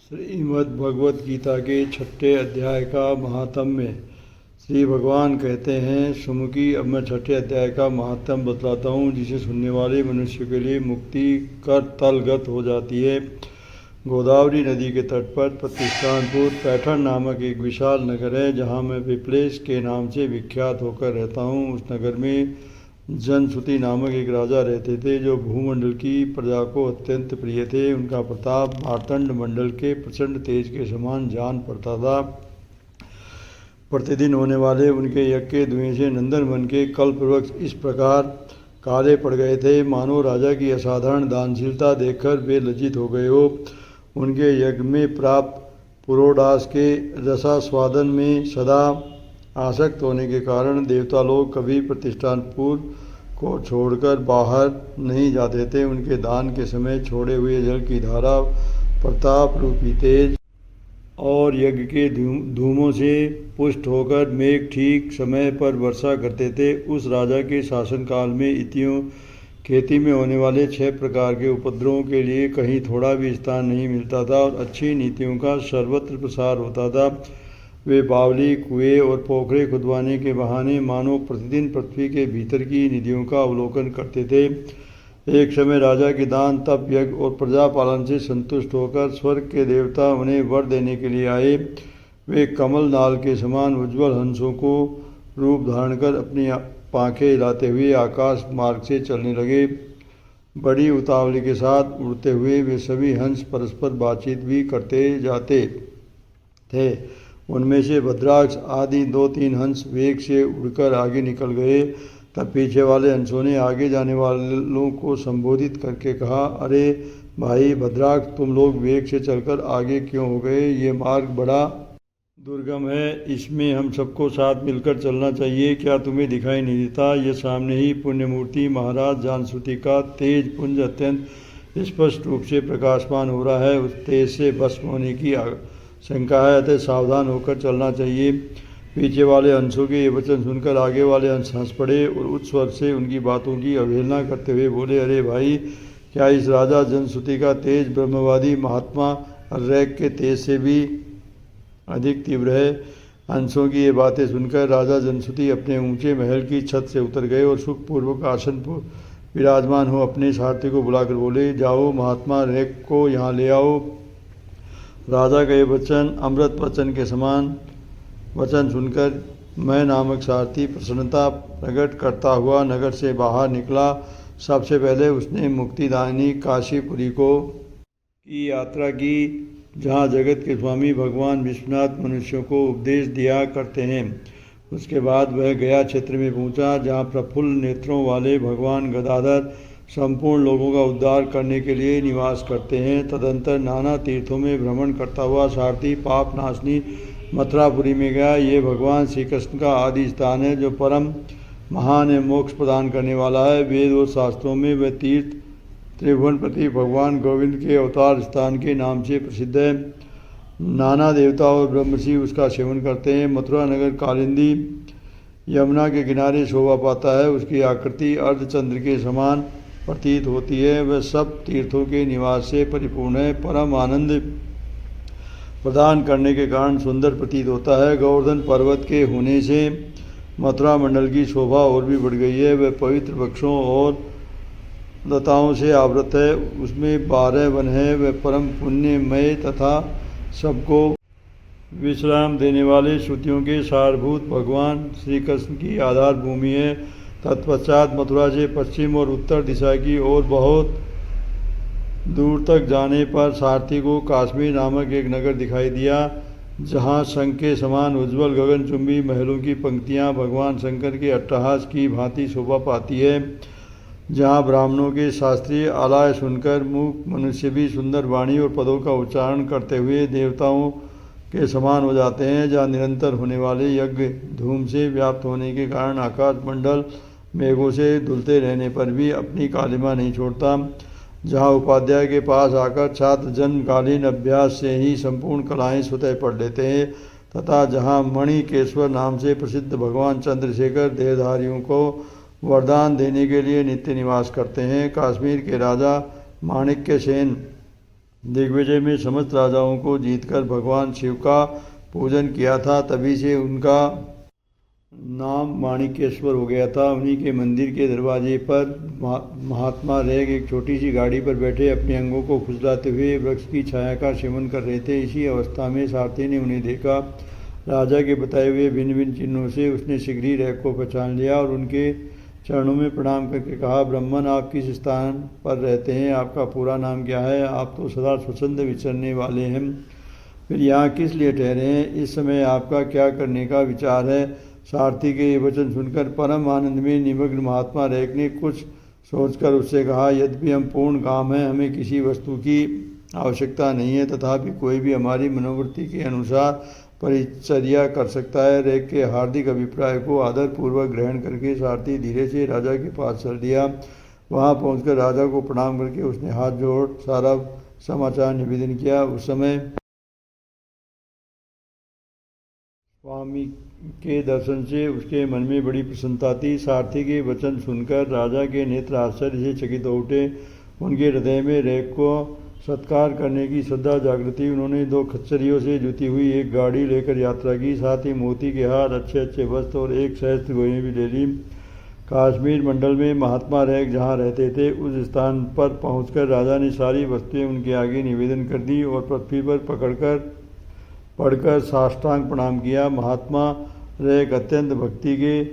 श्रीमद् भगवत गीता के 6ठे अध्याय का महात्म्य। श्री भगवान कहते हैं, सुमुखी, अब मैं 6ठे अध्याय का महात्म्य बतलाता हूँ, जिसे सुनने वाले मनुष्य के लिए मुक्ति कर तलगत हो जाती है। गोदावरी नदी के तट पर प्रतिष्ठानपुर पैठण नामक एक विशाल नगर है, जहाँ मैं विप्लेश के नाम से विख्यात होकर रहता हूँ। उस नगर में जनश्रुति नामक एक राजा रहते थे, जो भूमंडल की प्रजा को अत्यंत प्रिय थे। उनका प्रताप मार्तंड मंडल के प्रचंड तेज के समान जान पड़ता था। प्रतिदिन होने वाले उनके यज्ञ के धुएं से नंदनवन के कल्प वृक्ष इस प्रकार काले पड़ गए थे, मानो राजा की असाधारण दानशीलता देखकर वे लज्जित हो गए हो। उनके यज्ञ में प्राप्त पुरोडास के रसास्वादन में सदा आसक्त होने के कारण देवता लोग कभी प्रतिष्ठानपुर को छोड़कर बाहर नहीं जाते थे। उनके दान के समय छोड़े हुए जल की धारा प्रताप रूपी तेज और यज्ञ के धूमों से पुष्ट होकर मेघ ठीक समय पर वर्षा करते थे। उस राजा के शासनकाल में इतियों खेती में होने वाले 6 प्रकार के उपद्रवों के लिए कहीं थोड़ा भी स्थान नहीं मिलता था और अच्छी नीतियों का सर्वत्र प्रसार होता था। वे बावली, कुएं और पोखरे खुदवाने के बहाने मानो प्रतिदिन पृथ्वी के भीतर की निधियों का अवलोकन करते थे। एक समय राजा के दान, तप, यज्ञ और प्रजा पालन से संतुष्ट होकर स्वर्ग के देवता उन्हें वर देने के लिए आए। वे कमल नाल के समान उज्ज्वल हंसों को रूप धारण कर अपनी पांखें हिलाते हुए आकाश मार्ग से चलने लगे। बड़ी उतावली के साथ उड़ते हुए वे सभी हंस परस्पर बातचीत भी करते जाते थे। उनमें से भद्राक्ष आदि 2-3 हंस वेग से उड़कर आगे निकल गए। तब पीछे वाले हंसों ने आगे जाने वालों को संबोधित करके कहा, अरे भाई भद्राक्ष, तुम लोग वेग से चलकर आगे क्यों हो गए? ये मार्ग बड़ा दुर्गम है, इसमें हम सबको साथ मिलकर चलना चाहिए। क्या तुम्हें दिखाई नहीं देता? ये सामने ही पुण्यमूर्ति महाराज जानश्रुति का तेज पुंज अत्यंत स्पष्ट रूप से प्रकाशमान हो रहा है। उस तेज से भस्म होने की शंका है, अतः सावधान होकर चलना चाहिए। पीछे वाले हंसों के ये वचन सुनकर आगे वाले हंस हंस पड़े और उच्च स्वर से उनकी बातों की अवहेलना करते हुए बोले, अरे भाई, क्या इस राजा जनश्रुति का तेज ब्रह्मवादी महात्मा अर्रैक के तेज से भी अधिक तीव्र है? हंसों की ये बातें सुनकर राजा जनश्रुति अपने ऊंचे महल की छत से उतर गए और सुखपूर्वक आसन पर विराजमान हो अपने सारथी को बुलाकर बोले, जाओ महात्मा अर्रैक को यहाँ ले आओ। राजा का ये वचन अमृत वचन के समान वचन सुनकर मैं नामक सारथी प्रसन्नता प्रकट करता हुआ नगर से बाहर निकला। सबसे पहले उसने मुक्तिदायिनी काशीपुरी की यात्रा की, जहाँ जगत के स्वामी भगवान विश्वनाथ मनुष्यों को उपदेश दिया करते हैं। उसके बाद वह गया क्षेत्र में पहुँचा, जहाँ प्रफुल्ल नेत्रों वाले भगवान गदाधर संपूर्ण लोगों का उद्धार करने के लिए निवास करते हैं। तदंतर नाना तीर्थों में भ्रमण करता हुआ सारथी पाप नाशनी मथुरापुरी में गया। ये भगवान श्री कृष्ण का आदि स्थान है, जो परम महान है, मोक्ष प्रदान करने वाला है। वेद और शास्त्रों में वह तीर्थ त्रिभुवनपति भगवान गोविंद के अवतार स्थान के नाम से प्रसिद्ध है। नाना देवता और ब्रह्मर्षि उसका सेवन करते हैं। मथुरा नगर कालिंदी यमुना के किनारे शोभा पाता है। उसकी आकृति अर्धचंद्र के समान प्रतीत होती है। वह सब तीर्थों के निवास से परिपूर्ण है, परम आनंद प्रदान करने के कारण सुंदर प्रतीत होता है। गोवर्धन पर्वत के होने से मथुरा मंडल की शोभा और भी बढ़ गई है। वह पवित्र वृक्षों और लताओं से आवृत है। उसमें 12 वन है। वह परम पुण्यमय तथा सबको विश्राम देने वाले श्रुतियों के सारभूत भगवान श्री कृष्ण की आधार भूमि है। तत्पश्चात मथुरा से पश्चिम और उत्तर दिशा की ओर बहुत दूर तक जाने पर सारथी को काश्मीर नामक एक नगर दिखाई दिया, जहाँ शंख के समान उज्ज्वल गगनचुंबी महलों की पंक्तियाँ भगवान शंकर के अट्टहास की भांति शोभा पाती है। जहाँ ब्राह्मणों के शास्त्रीय आलय सुनकर मूक मनुष्य भी सुंदर वाणी और पदों का उच्चारण करते हुए देवताओं के समान हो जाते हैं। जहाँ निरंतर होने वाले यज्ञ धूम से व्याप्त होने के कारण आकाश मंडल मेघों से धुलते रहने पर भी अपनी कालिमा नहीं छोड़ता। जहाँ उपाध्याय के पास आकर छात्र जन्मकालीन अभ्यास से ही संपूर्ण कलाएं स्वतः पढ़ लेते हैं, तथा जहाँ मणिकेश्वर नाम से प्रसिद्ध भगवान चंद्रशेखर देहधारियों को वरदान देने के लिए नित्य निवास करते हैं। कश्मीर के राजा माणिक्य सेन दिग्विजय में समस्त राजाओं को जीतकर भगवान शिव का पूजन किया था, तभी से उनका नाम माणिकेश्वर हो गया था। उन्हीं के मंदिर के दरवाजे पर महात्मा रेग एक छोटी सी गाड़ी पर बैठे अपने अंगों को खुजलाते हुए वृक्ष की छाया का सेवन कर रहे थे। इसी अवस्था में सारथी ने उन्हें देखा। राजा के बताए हुए भिन्न भिन्न चिन्हों से उसने शीघ्र ही रेग को पहचान लिया और उनके चरणों में प्रणाम करके कहा, ब्राह्मण, आप किस स्थान पर रहते हैं? आपका पूरा नाम क्या है? आप तो सदा स्वच्छंद विचरने वाले हैं, फिर यहाँ किस लिए ठहरे हैं? इस समय आपका क्या करने का विचार है? सारथी के ये वचन सुनकर परम आनंद में निमग्न महात्मा रेग ने कुछ सोचकर उससे कहा, यद्यपि हम पूर्ण काम हैं, हमें किसी वस्तु की आवश्यकता नहीं है, तथापि कोई भी हमारी मनोवृत्ति के अनुसार परिचर्या कर सकता है। रेग के हार्दिक अभिप्राय को आदरपूर्वक ग्रहण करके सारथी धीरे से राजा के पास चल दिया। वहां पहुंचकर राजा को प्रणाम करके उसने हाथ जोड़ सारा समाचार निवेदन किया। उस समय स्वामी के दर्शन से उसके मन में बड़ी प्रसन्नता थी। सारथी के वचन सुनकर राजा के नेत्र आश्चर्य से चकित हो उठे। उनके हृदय में रेग को सत्कार करने की श्रद्धा जागृति। उन्होंने 2 खच्चरियों से जुती हुई एक गाड़ी लेकर यात्रा की, साथ ही मोती के हार, अच्छे अच्छे वस्त्र और एक सहस्त्र गोएं भी ले ली। काश्मीर मंडल में महात्मा रेग जहाँ रहते थे उस स्थान पर पहुंचकर राजा ने सारी वस्तुएं उनके आगे निवेदन कर दी और पृथ्वी पर पढ़कर साष्टांग प्रणाम किया। महात्मा रेग अत्यंत भक्ति के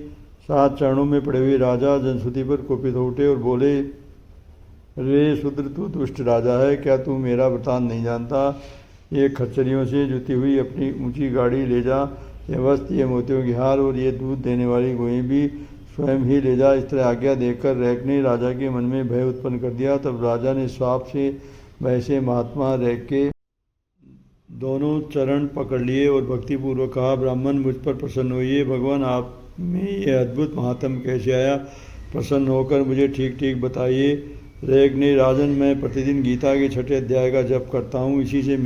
साथ चरणों में पड़े हुए राजा जनश्रुति पर कुपित हो उठे और बोले, रे शूद्र, तू दुष्ट राजा है, क्या तू मेरा वृतांत नहीं जानता? ये खच्चरियों से जुती हुई अपनी ऊंची गाड़ी ले जा, ये वस्त्र, ये मोतियों की हार और ये दूध देने वाली गोएं भी स्वयं ही ले जा। इस तरह आज्ञा देकर रेग ने राजा के मन में भय उत्पन्न कर दिया। तब राजा ने स्वाप से भय से महात्मा रेग के दोनों चरण पकड़ लिए और भक्तिपूर्वक कहा, ब्राह्मण, मुझ पर प्रसन्न होइए। भगवान, आप में ये अद्भुत महात्म कैसे आया? प्रसन्न होकर मुझे ठीक ठीक बताइए। रेग ने, राजन, मैं प्रतिदिन गीता के 6ठे अध्याय का जप करता हूँ, इसी से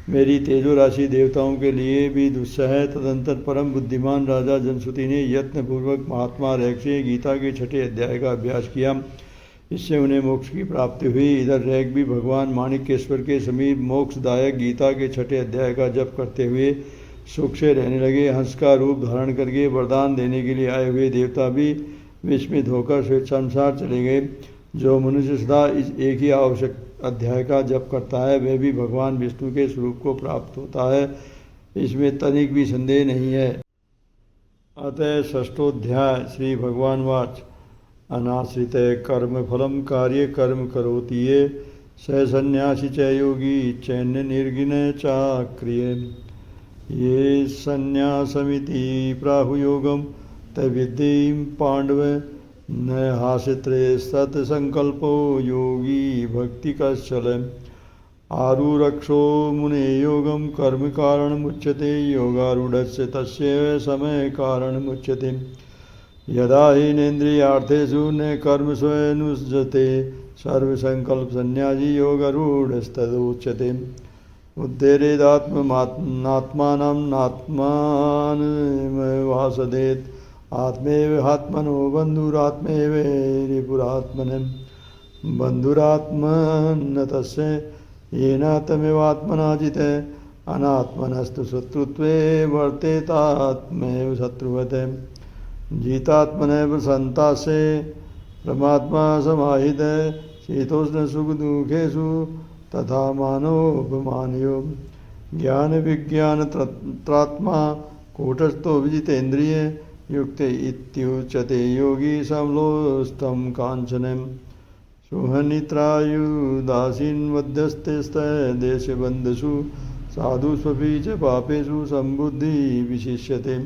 मेरी तेजो राशि देवताओं के लिए भी दुस्सह है। तदंतर परम बुद्धिमान राजा जनश्रुति ने यत्नपूर्वक महात्मा रेग से गीता के 6ठे अध्याय का अभ्यास किया, इससे उन्हें मोक्ष की प्राप्ति हुई। इधर रेग भी भगवान माणिकेश्वर के समीप मोक्षदायक गीता के 6ठे अध्याय का जप करते हुए सुख से रहने लगे। हंस का रूप धारण करके वरदान देने के लिए आए हुए देवता भी विस्मित होकर स्वेच्छानुसार चले गए। जो मनुष्य सदा इस एक ही आवश्यक अध्याय का जप करता है, वह भी भगवान विष्णु के स्वरूप को प्राप्त होता है, इसमें तनिक भी संदेह नहीं है। अतः 6ठोऽध्याय। श्री भगवान वाच, अनाश्रित कर्म फलम कार्य कर्म करोति ये, स सन्यासी च योगी चैन्य निर्गिन चाक्रिय। ये संन्यासमिति प्राहुयोगम तविद्येयं पांडव, न हासित्रे सत्संकल्पो योगी भक्ति कश्चल। आरुरक्षो मुने योगम कर्म कारणमुच्यते, योगारूढ़स्य तस्य समय कारणमुच्यते। यदा हीनेन्द्रियार्थेषु न कर्म स्वनुसजते, सर्वसंकल्प संन्यासी योगारूढ़स्तदुच्यते। उद्धरेदात्मनात्मानं नात्मानमेवासदेत्, आत्मेव आत्मनो बन्धुरात्मेव रिपुरात्मनं। बन्धुरात्मन तस्य येनात्मेवात्मना जितः, अनात्मनस्तु शत्रुत्वे वर्तेतात्मैव शत्रुवत्। जितात्मनैव सन्तासे परमात्मा समाहितः, शीतोष्णसुखदुःखेषु तथा मानोपमानयो। ज्ञानविज्ञानत्रात्मा कूटस्थो विजितेन्द्रिय, युक्त इत्युच्यते योगी समलोष्टं काञ्चनम्। सुहनित्रायुदासीन्वध्यस्तेस्तदेशबन्धुषु, साधुष्वपि च पापेषु सम्बुद्धि विशिष्यते।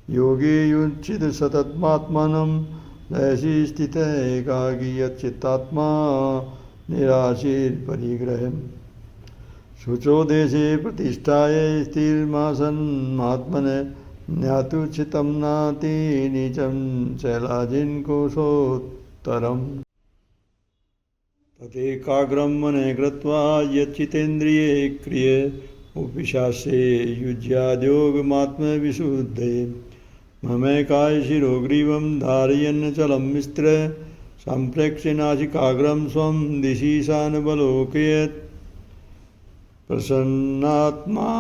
योगी युञ्चित सततमात्मानं, रहसि स्थितः एकाकी यच्चित्तात्मा निराशीर्परिग्रहम्। शुचो देशे प्रतिष्ठाय स्थिरमासन्नात्मनः, ज्ञातुचितं नाति नीचं शैलाजिन्कोशोत्तरम्। तदेकाग्रं मनः कृत्वा यच्चितेन्द्रिये क्रिय, उपविशास्ये युज्याद्योगमात्मविशुद्धये। ममैकाय शिरोग्रीवं धारयन्नचलं विस्त्र, सम्प्रेक्ष्य नासिकाग्रं स्वं दिशीशानवलोकयत्। प्रसन्नात्मा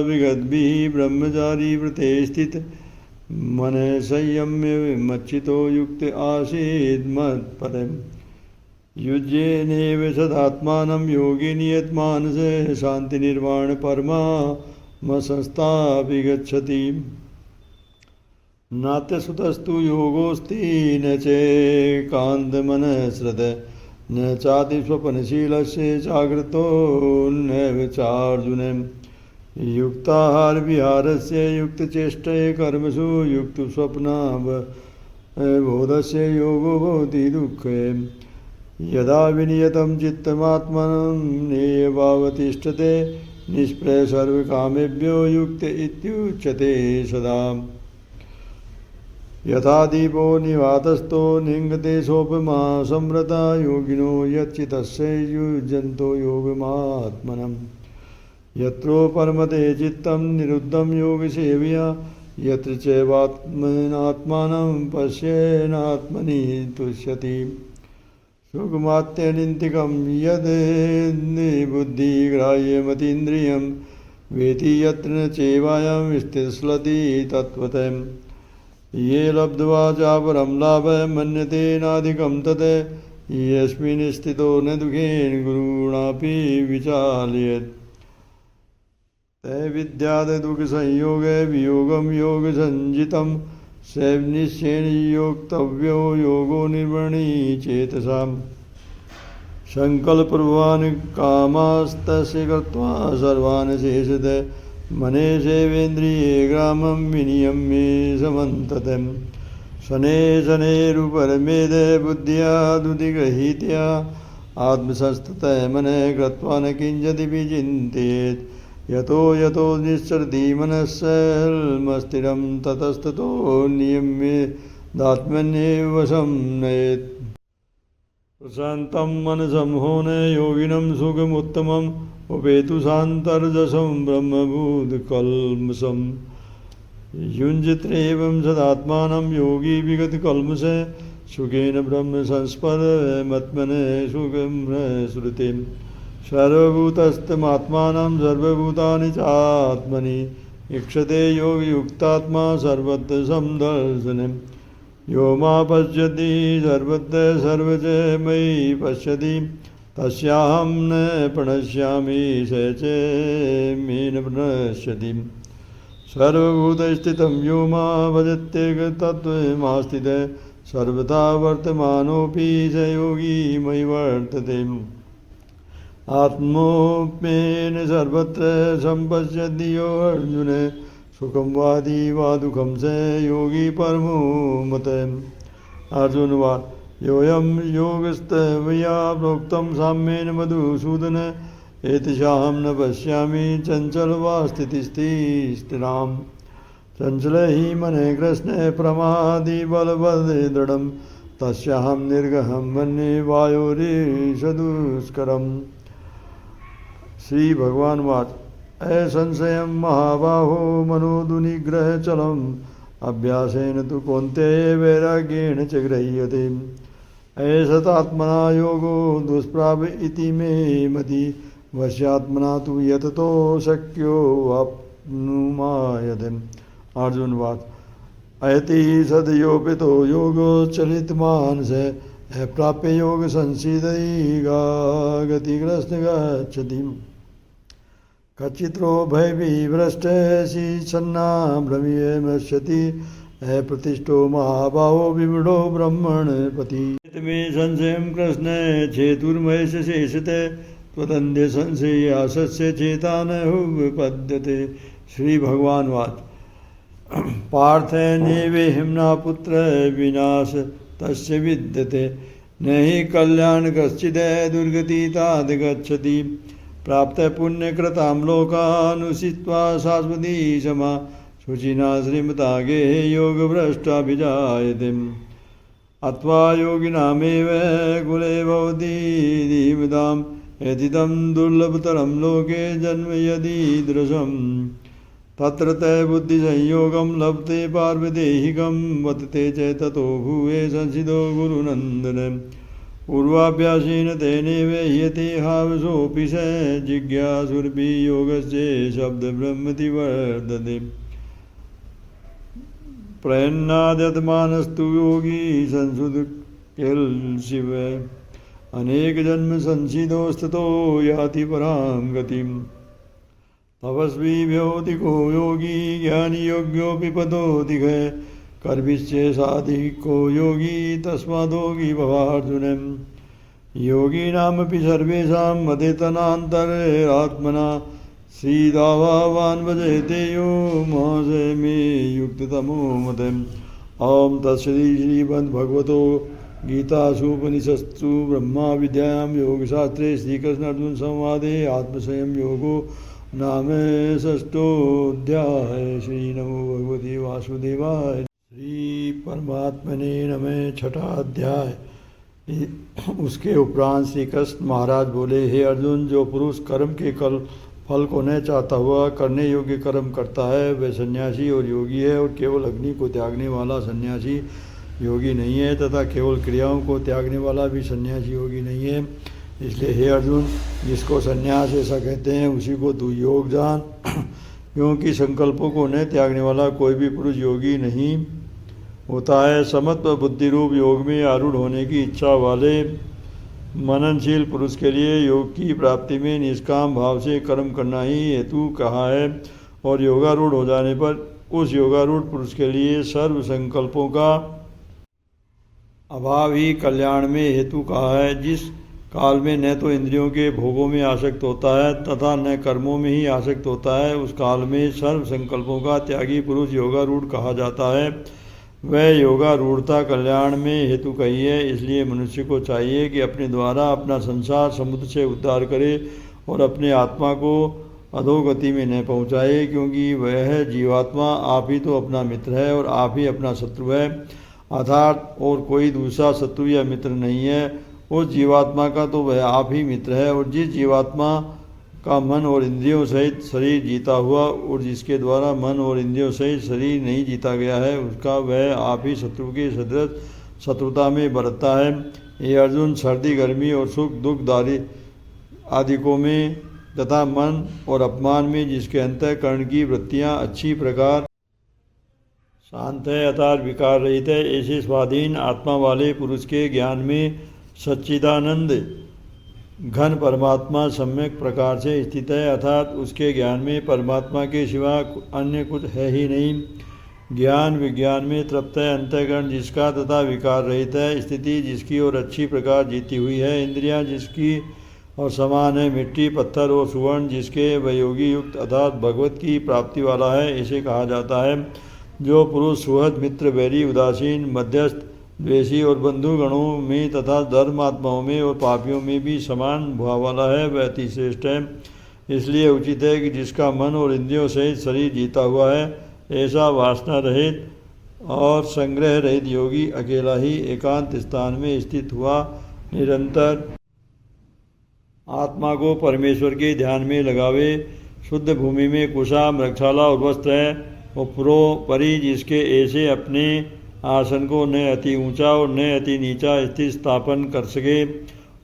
विगद्भिः ब्रह्मचारी व्रते स्थित मन संयम्य विमच्चितो युक्त आसीत् मत्परम् युज्येनेव सदात्मानं योगी नियतमानसे शान्तिनिर्वाण परमामसंस्था विगच्छति नात्यसुतस्तु योगोऽस्ति न चैकान्तमनस्रत न चाति स्वप्नशीलस्य जाग्रतो नैव चार्जुन युक्ताहार विहारस्य युक्तचेष्टये कर्मसु युक्तस्वप्नावबोधस्य योगो भवति दुःखे यदा विनियतं चित्तमात्मनं नेयवावतिष्ठते निष्प्रय सर्वकामेभ्यो युक्त इत्युच्यते सदा यथा दीपो निवातस्थो निङ्गते सोपमा संवृता योगिनो यच्चितस्य युज्यन्तो योगमात्मनम् यत्रो परमते चित्तं निरुद्धं योगसेवया यत्र चैवात्मनात्मानं पश्येनात्मनि तुष्यति सुखमात्यनिन्तिकं यद् बुद्धिग्राह्यमतीन्द्रियं वेति यत्र न चैवायं स्थितिस्लति तत्त्वतः ये लब्ध्वा चापरं लाभं मन्यते नाधिकं तत् यस्मिन् स्थितो न दुःखेन गुरुणापि विचालयेत् ते विद्यात् दुःखसंयोगे वियोगं योगसञ्जितं सैवनिश्चयेन योक्तव्यो योगो निर्वणी चेतसाम् सङ्कल्पपूर्वान् कामास्तस्य कृत्वा सर्वान् शेषतः मनेशेवेन्द्रिये ग्रामं विनियम्य समन्ततं शनैरुपरमेद बुद्ध्या दुदिगृहीत्या आत्मसंस्ततः मनः कृत्वा न किञ्चित् विचिन्तयेत् यतो यतो निश्चरति मनस्सल्मस्थिरं ततस्ततो नियम्य दात्मन्येव वशं नयेत् प्रशान्तं मनसं होन योगिनं सुखमुत्तमम् उपेतु शान्तर्जसं ब्रह्मभूतकल्मषं युञ्जत्रेवं सदात्मानं योगी विगतकल्मषे सुखेन ब्रह्म संस्परमत्मने सुखं श्रुतिं सर्वभूतस्थमात्मानं सर्वभूतानि चात्मनि ईक्षते योगयुक्तात्मा सर्वत्र समदर्शनं यो मा पश्यति सर्वत्र सर्वच मयि पश्यति तस्याहं न प्रणश्यामि स च मे न प्रणश्यति सर्वभूतस्थितं यो मा भजत्येकतत्त्वमास्थितः सर्वथा वर्तमानोऽपि स योगी मयि वर्तते आत्मोप्येन सर्वत्र सम्पश्यति यो अर्जुन सुखं वादी वा दुःखं स योगी परमो मतः अर्जुनवाद योऽयं योगस्तवया प्रोक्तं साम्येन मधुसूदन एतेषां न पश्यामि चञ्चलवा स्थितिस्थिरां चञ्चल हि मनः कृष्णे प्रमादी बलवदृढं तस्याहं निर्गहं मन्ये वायोरीशदुष्करम् श्री भगवान वाच असंशयं महाबाहो मनोदुनिग्रहचलम् अभ्यासेन तु कौन्तेय वैराग्येण च गृह्यते ऐषतात्मना योगो दुष्प्राप इति मे मति वश्यात्मना तु यततो शक्यो वाप्नुमायते अर्जुनवाच अयति सदयोपितो योगो चलितमानस अप्राप्य योग संसिदयिगा गतिग्रस्त गच्छति कच्चित्रो भयविभ्रष्टसि छन्ना भ्रमीय नश्यति अप्रतिष्ठो महाभावो विमूढो ब्रह्मणपति मे संशयं कृष्ण चेतुर्मयस्य शेषते त्वदन्य संशयासस्य चेता न उपपद्यते श्री भगवान वाच पार्थ नैवेहिम्ना पुत्र विनाश तस्य विद्यते न हि कल्याण कश्चिद् दुर्गति ताद् गच्छति प्राप्त पुण्यकृतां लोकानुषित्वा शाश्वती समा शुचिना श्रीमता गेहे योगभ्रष्टाभिजायते अथवा योगिनामेव कुले भवति धीमतां यदिदं दुर्लभतरं लोके जन्म यदीदृशम् तत्र ते बुद्धिसंयोगं लभते पार्वदेहिकं वतते च ततो भुवे संसिदो गुरुनन्दन पूर्वाभ्यासेन तेनेव ह्यते हावसोऽपि स जिज्ञासुरपि योगस्य शब्दब्रह्मति वर्तते। प्रयन्नाद्यतमानस्तु योगी संसुतकिल शिव अनेक जन्म संसिदोस्ततो याति परां गतिं। तपस्वी भ्योतिको योगी ज्ञानी योग्योऽपि पदोऽधिक कर्मिश्च साधिको योगी तस्मादोगी भवार्जुन। योगिनामपि सर्वेषां मदेतनान्तरात्मना श्रीदावान् भजते यो मासे मे युक्ततमो मतम्। ओम तत्सदी श्रीमद्भगवतो गीतासूपनिषत्सु ब्रह्मा विद्यायां योगशास्त्रे श्रीकृष्ण अर्जुन संवादे आत्मसंयम योगो नाम षष्ठोऽध्याय। श्री नमो भगवते वासुदेवाय। श्री परमात्मने नमः। छठा अध्याय। उसके उपरांत श्री कृष्ण महाराज बोले, हे अर्जुन, जो पुरुष कर्म के फल को न चाहता हुआ करने योग्य कर्म करता है वह सन्यासी और योगी है, और केवल अग्नि को त्यागने वाला सन्यासी योगी नहीं है, तथा केवल क्रियाओं को त्यागने वाला भी सन्यासी योगी नहीं है। इसलिए हे अर्जुन, जिसको सन्यास ऐसा कहते हैं उसी को तू योग जान, क्योंकि संकल्पों को न त्यागने वाला कोई भी पुरुष योगी नहीं होता है। समत्व बुद्धि रूप योग में आरूढ़ होने की इच्छा वाले मननशील पुरुष के लिए योग की प्राप्ति में निष्काम भाव से कर्म करना ही हेतु कहा है, और योगारूढ़ हो जाने पर उस योगारूढ़ पुरुष के लिए सर्व संकल्पों का अभाव ही कल्याण में हेतु कहा है। जिस काल में न तो इंद्रियों के भोगों में आसक्त होता है तथा न कर्मों में ही आसक्त होता है, उस काल में सर्व संकल्पों का त्यागी पुरुष योगारूढ़ कहा जाता है। वह योगारूढ़ता कल्याण में हेतु कही है। इसलिए मनुष्य को चाहिए कि अपने द्वारा अपना संसार समुद्र से उद्धार करे और अपने आत्मा को अधोगति में न पहुँचाए, क्योंकि वह जीवात्मा आप ही तो अपना मित्र है और आप ही अपना शत्रु है, अर्थात और कोई दूसरा शत्रु या मित्र नहीं है। उस जीवात्मा का तो वह आप ही मित्र है, और जिस जीवात्मा का मन और इंद्रियों सहित शरीर जीता हुआ और जिसके द्वारा मन और इंद्रियों सहित शरीर नहीं जीता गया है, उसका वह आप ही शत्रु के सदृश शत्रुता में बरतता है। ये अर्जुन, सर्दी गर्मी और सुख दुख दारी आदिकों में तथा मन और अपमान में जिसके अंतःकरण की वृत्तियाँ अच्छी प्रकार शांत है अर्थात विकार रहित है, ऐसे स्वाधीन आत्मा वाले पुरुष के ज्ञान में सच्चिदानंद घन परमात्मा सम्यक प्रकार से स्थित है, अर्थात उसके ज्ञान में परमात्मा के सिवा अन्य कुछ है ही नहीं। ज्ञान विज्ञान में तृप्त है अंतःकरण जिसका तथा विकार रहित है, स्थिति जिसकी और अच्छी प्रकार जीती हुई है, इंद्रियां जिसकी और समान है मिट्टी पत्थर और सुवर्ण जिसके वह योगी युक्त अर्थात भगवत की प्राप्ति वाला है, ऐसे कहा जाता है। जो पुरुष सुहृद मित्र वैरी उदासीन मध्यस्थ द्वेषी और बंधुगणों में तथा धर्मात्माओं में और पापियों में भी समान भाव वाला है, वह अति श्रेष्ठ है। इसलिए उचित है कि जिसका मन और इंद्रियों सहित शरीर जीता हुआ है, ऐसा वासना रहित और संग्रह रहित योगी अकेला ही एकांत स्थान में स्थित हुआ निरंतर आत्मा को परमेश्वर के ध्यान में लगावे। शुद्ध भूमि में कुशा मृगशाला और वस्त्र है, और परोपरि जिसके ऐसे अपने आसन को न अति ऊंचा और न अति नीचा स्थित स्थापन कर सके,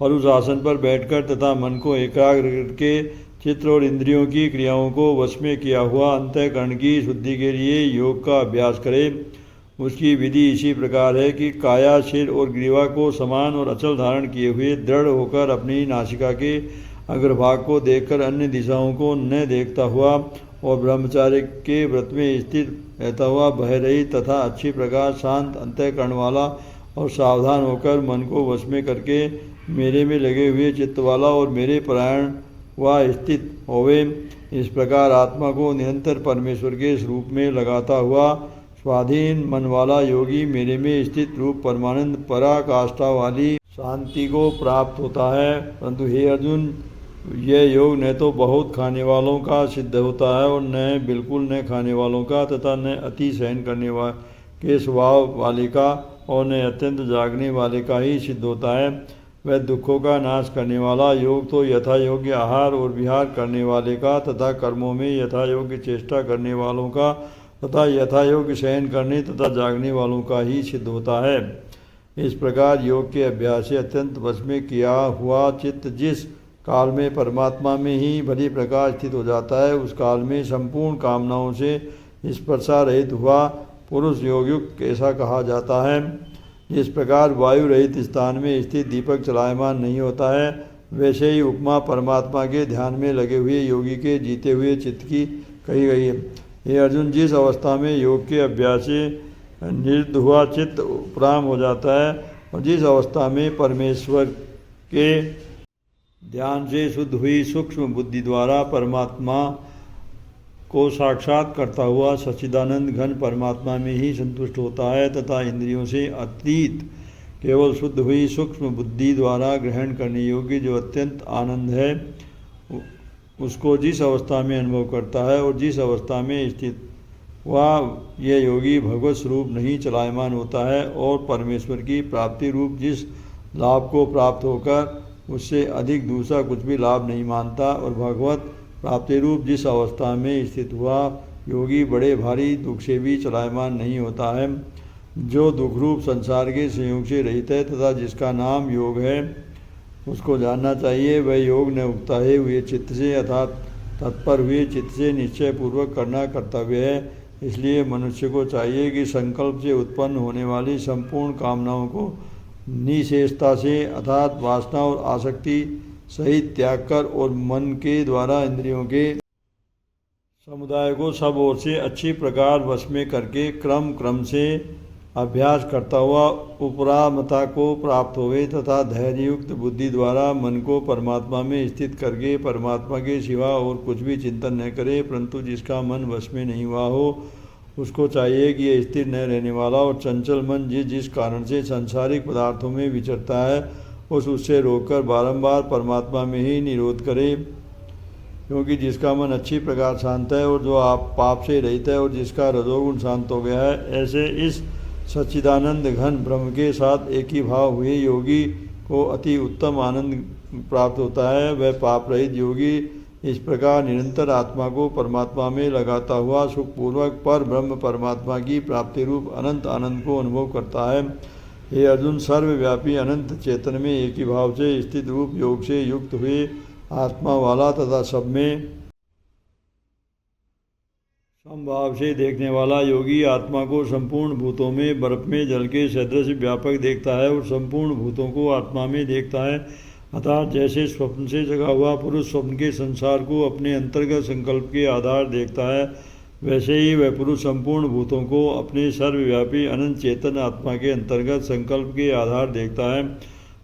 और उस आसन पर बैठकर तथा मन को एकाग्र करके चित्र और इंद्रियों की क्रियाओं को वश में किया हुआ अंतःकरण की शुद्धि के लिए योग का अभ्यास करे। उसकी विधि इसी प्रकार है कि काया सिर और ग्रीवा को समान और अचल धारण किए हुए दृढ़ होकर अपनी नासिका के अग्रभाग को देखकर अन्य दिशाओं को न देखता हुआ और ब्रह्मचार्य के व्रत में स्थित रहता हुआ भय रहित तथा अच्छी प्रकार शांत अंतःकरण वाला और सावधान होकर मन को वश में करके मेरे में लगे हुए चित्त वाला और मेरे परायण व स्थित होवे। इस प्रकार आत्मा को निरंतर परमेश्वर के स्वरूप में लगाता हुआ स्वाधीन मन वाला योगी मेरे में स्थित रूप परमानंद पराकाष्ठा वाली शांति को प्राप्त होता है। परंतु हे अर्जुन, यह योग न तो बहुत खाने वालों का सिद्ध होता है और न बिल्कुल न खाने वालों का तथा न अति सहन करने के स्वभाव वाले का और न अत्यंत जागने वाले का ही सिद्ध होता है। वह दुखों का नाश करने वाला योग तो यथा योग्य आहार और विहार करने वाले का तथा कर्मों में यथा योग्य चेष्टा करने वालों का तथा यथा योग्य सहन करने तथा जागने वालों का ही सिद्ध होता है। इस प्रकार योग के अभ्यास से अत्यंत वश में किया हुआ चित्त जिस काल में परमात्मा में ही भली प्रकार स्थित हो जाता है, उस काल में संपूर्ण कामनाओं से स्पर्शा रहित हुआ पुरुष योगयुक्त ऐसा कहा जाता है। जिस प्रकार वायु रहित स्थान में स्थित दीपक चलायमान नहीं होता है, वैसे ही उपमा परमात्मा के ध्यान में लगे हुए योगी के जीते हुए चित्त की कही गई है। ये अर्जुन, जिस अवस्था में योग के अभ्यास से निरुद्ध हुआ चित्त उपराम हो जाता है और जिस अवस्था में परमेश्वर के ध्यान से शुद्ध हुई सूक्ष्म बुद्धि द्वारा परमात्मा को साक्षात करता हुआ सच्चिदानंद घन परमात्मा में ही संतुष्ट होता है तथा इंद्रियों से अतीत केवल शुद्ध हुई सूक्ष्म बुद्धि द्वारा ग्रहण करने योग्य जो अत्यंत आनंद है, उसको जिस अवस्था में अनुभव करता है और जिस अवस्था में स्थित वह यह योगी भगवत स्वरूप नहीं चलायमान होता है और परमेश्वर की प्राप्ति रूप जिस लाभ को प्राप्त होकर उससे अधिक दूसरा कुछ भी लाभ नहीं मानता और भगवत प्राप्ति रूप जिस अवस्था में स्थित हुआ योगी बड़े भारी दुख से भी चलायमान नहीं होता है, जो दुख रूप संसार के संयोग से रहित है तथा जिसका नाम योग है, उसको जानना चाहिए। वह योग न उकताए हुए चित्त से अर्थात तत्पर हुए चित्त से निश्चय पूर्वक करना कर्तव्य है। इसलिए मनुष्य को चाहिए कि संकल्प से उत्पन्न होने वाली संपूर्ण कामनाओं को निशेषता से अर्थात वासना और आसक्ति सहित त्याग कर और मन के द्वारा इंद्रियों के समुदाय को सब ओर से अच्छी प्रकार वश में करके क्रम क्रम से अभ्यास करता हुआ उपरामता को प्राप्त होवे तथा धैर्ययुक्त बुद्धि द्वारा मन को परमात्मा में स्थित करके परमात्मा के सिवा और कुछ भी चिंतन न करे, परंतु जिसका मन वश में नहीं हुआ हो उसको चाहिए कि यह स्थिर न रहने वाला और चंचल मन जिस कारण से सांसारिक पदार्थों में विचरता है उससे रोककर बारंबार परमात्मा में ही निरोध करे, क्योंकि जिसका मन अच्छी प्रकार शांत है और जो आप पाप से रहित है और जिसका रजोगुण शांत हो गया है, ऐसे इस सच्चिदानंद घन ब्रह्म के साथ एक ही भाव हुए योगी को अति उत्तम आनंद प्राप्त होता है। वह पाप रहित योगी इस प्रकार निरंतर आत्मा को परमात्मा में लगाता हुआ सुखपूर्वक पर ब्रह्म परमात्मा की प्राप्ति रूप अनंत आनंद को अनुभव करता है। हे अर्जुन, सर्वव्यापी अनंत चेतन में एक ही भाव से स्थित रूप योग से युक्त हुए आत्मा वाला तथा सब में समभाव से देखने वाला योगी आत्मा को संपूर्ण भूतों में बर्फ में जल के सदृश व्यापक देखता है और संपूर्ण भूतों को आत्मा में देखता है। अर्थात जैसे स्वप्न से जगा हुआ पुरुष स्वप्न के संसार को अपने अंतर्गत संकल्प के आधार देखता है, वैसे ही वह पुरुष संपूर्ण भूतों को अपने सर्वव्यापी अनंत चेतन आत्मा के अंतर्गत संकल्प के आधार देखता है।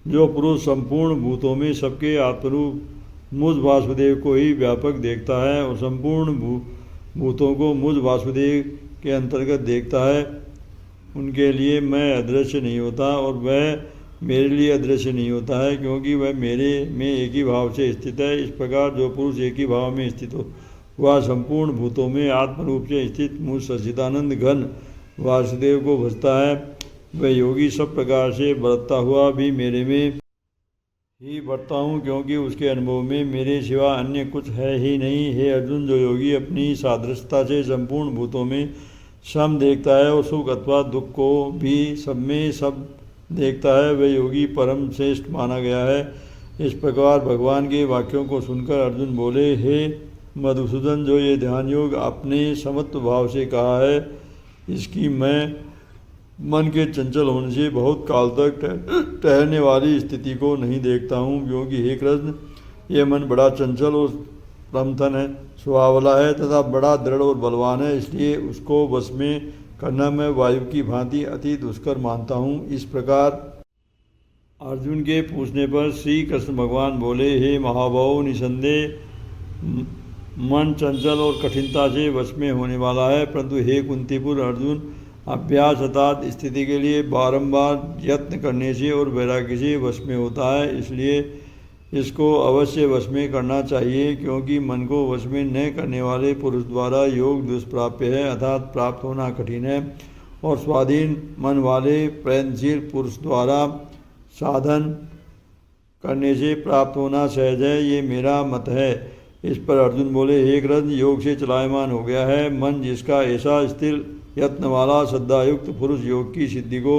जो पुरुष संपूर्ण भूतों में सबके आत्मरूप मुझ वासुदेव को ही व्यापक देखता है और संपूर्ण भूतों को मुझ वासुदेव के अंतर्गत देखता है, उनके लिए मैं अदृश्य नहीं होता और वह मेरे लिए अदृश्य नहीं होता है, क्योंकि वह मेरे में एक ही भाव से स्थित है। इस प्रकार जो पुरुष एक ही भाव में स्थित हो वह संपूर्ण भूतों में आत्मरूप से स्थित मुझ सच्चिदानंद घन वासुदेव को भजता है। वह योगी सब प्रकार से बरतता हुआ भी मेरे में ही बढ़ता हूँ, क्योंकि उसके अनुभव में मेरे सिवा अन्य कुछ है ही नहीं। हे अर्जुन, जो योगी अपनी सादृश्यता से संपूर्ण भूतों में सम देखता है और सुख अथवा दुख को भी सब में सब देखता है, वह योगी परम श्रेष्ठ माना गया है। इस प्रकार भगवान के वाक्यों को सुनकर अर्जुन बोले, हे मधुसूदन, जो ये ध्यान योग आपने समत्व भाव से कहा है, इसकी मैं मन के चंचल होने से बहुत काल तक ठहरने वाली स्थिति को नहीं देखता हूँ, क्योंकि हे कृष्ण, ये मन बड़ा चंचल और प्रमथन है, स्वभाव वाला है तथा बड़ा दृढ़ और बलवान है, इसलिए उसको वश में करना मैं वायु की भांति अति दुष्कर मानता हूँ। इस प्रकार अर्जुन के पूछने पर श्री कृष्ण भगवान बोले, हे महाबाहु, निसंदेह मन चंचल और कठिनता से वश में होने वाला है, परंतु हे कुंतीपुर अर्जुन, अभ्यास अर्थात स्थिति के लिए बारंबार यत्न करने से और वैराग्य से वश में होता है, इसलिए इसको अवश्य वश में करना चाहिए, क्योंकि मन को वश में न करने वाले पुरुष द्वारा योग दुष्प्राप्य है, अर्थात प्राप्त होना कठिन है, और स्वाधीन मन वाले प्रयत्नशील पुरुष द्वारा साधन करने से प्राप्त होना सहज है, ये मेरा मत है। इस पर अर्जुन बोले, हे कृष्ण, योग से चलायमान हो गया है मन जिसका ऐसा स्थिर यत्न वाला श्रद्धायुक्त पुरुष योग की सिद्धि को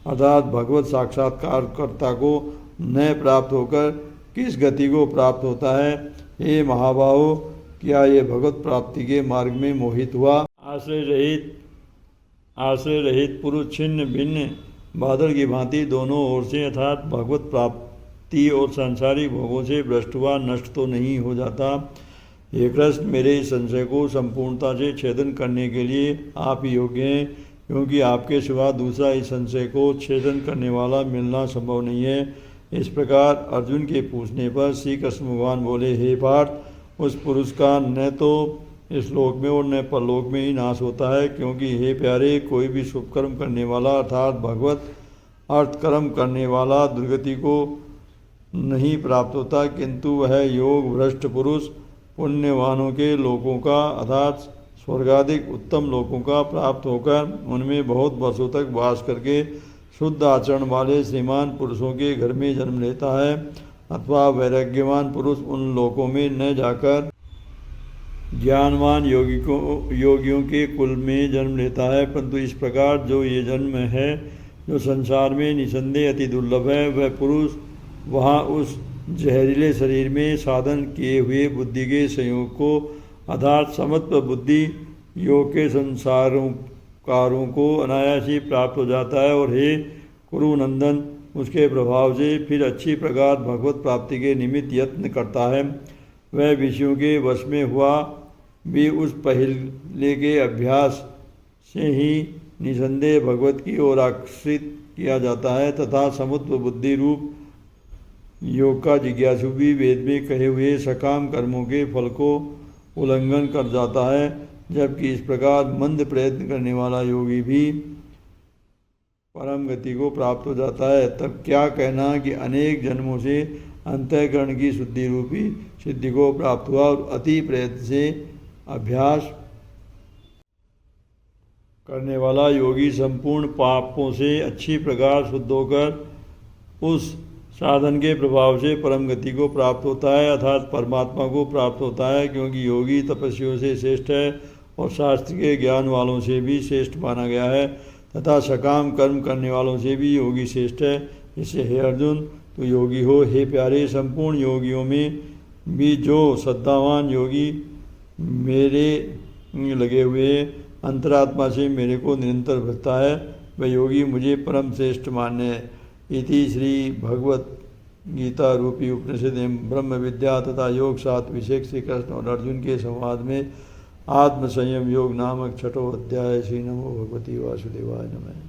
अर्थात भगवत साक्षात्कारकर्ता को न प्राप्त होकर किस गति को प्राप्त होता है? हे महाबाहो, क्या ये भगवत प्राप्ति के मार्ग में मोहित हुआ? आश्रय रहित पुरुष छिन्न भिन्न बादल की भांति दोनों ओर से अर्थात भगवत प्राप्ति और सांसारिक भोगों से भ्रष्ट हुआ नष्ट तो नहीं हो जाता। हे कृष्ण, मेरे इस संशय को संपूर्णता से छेदन करने के लिए आप ही योग्य हैं, क्योंकि आपके सिवा दूसरा इस संशय को छेदन करने वाला मिलना संभव नहीं है। इस प्रकार अर्जुन के पूछने पर श्री कृष्ण भगवान बोले, हे पार्थ, उस पुरुष का न तो इस लोक में और न परलोक में ही नाश होता है, क्योंकि हे प्यारे, कोई भी शुभ कर्म करने वाला अर्थात भगवत अर्थ कर्म करने वाला दुर्गति को नहीं प्राप्त होता, किंतु वह योग भ्रष्ट पुरुष पुण्यवानों के लोकों का अर्थात स्वर्गाधिक उत्तम लोकों का प्राप्त होकर उनमें बहुत वर्षों तक वास करके शुद्ध आचरण वाले श्रीमान पुरुषों के घर में जन्म लेता है, अथवा वैराग्यवान पुरुष उन लोकों में न जाकर ज्ञानवान योगियों के कुल में जन्म लेता है। परंतु इस प्रकार जो ये जन्म है, जो संसार में निसंदेह अति दुर्लभ है, वह पुरुष वहाँ उस जहरीले शरीर में साधन किए हुए बुद्धि के संयोग को अर्थात समत्व बुद्धि योग के संसारों को अनायास ही प्राप्त हो जाता है। और हे कुरुनंदन, उसके प्रभाव से फिर अच्छी प्रकार भगवत प्राप्ति के निमित्त यत्न करता है। वह विषयों के वश में हुआ भी उस पहले के अभ्यास से ही निसंदेह भगवत की ओर आकर्षित किया जाता है, तथा समुद्र बुद्धि रूप योग का जिज्ञासु भी वेद में कहे हुए सकाम कर्मों के फल को उल्लंघन कर जाता है। जबकि इस प्रकार मंद प्रयत्न करने वाला योगी भी परम गति को प्राप्त हो जाता है। तब क्या कहना कि अनेक जन्मों से अंतःकरण की शुद्धि रूपी सिद्धि को प्राप्त हुआ और अति प्रयत्न से अभ्यास करने वाला योगी संपूर्ण पापों से अच्छी प्रकार शुद्ध होकर उस साधन के प्रभाव से परम गति को प्राप्त होता है, अर्थात परमात्मा को प्राप्त होता है। क्योंकि योगी तपस्वियों से श्रेष्ठ है और शास्त्र के ज्ञान वालों से भी श्रेष्ठ माना गया है, तथा सकाम कर्म करने वालों से भी योगी श्रेष्ठ है। इससे हे अर्जुन, तो योगी हो। हे प्यारे, संपूर्ण योगियों में भी जो श्रद्धावान योगी मेरे लगे हुए अंतरात्मा से मेरे को निरंतर भजता है, वह योगी मुझे परम श्रेष्ठ मान्य है। इति श्री भगवत गीता रूपी उपनिषद एवं ब्रह्म विद्या तथा योग शास्त्र विषय श्री कृष्ण और अर्जुन के संवाद में आत्म संयम योग नामक छठो अध्याय। श्री नमो भगवती वासुदेवाय नमः।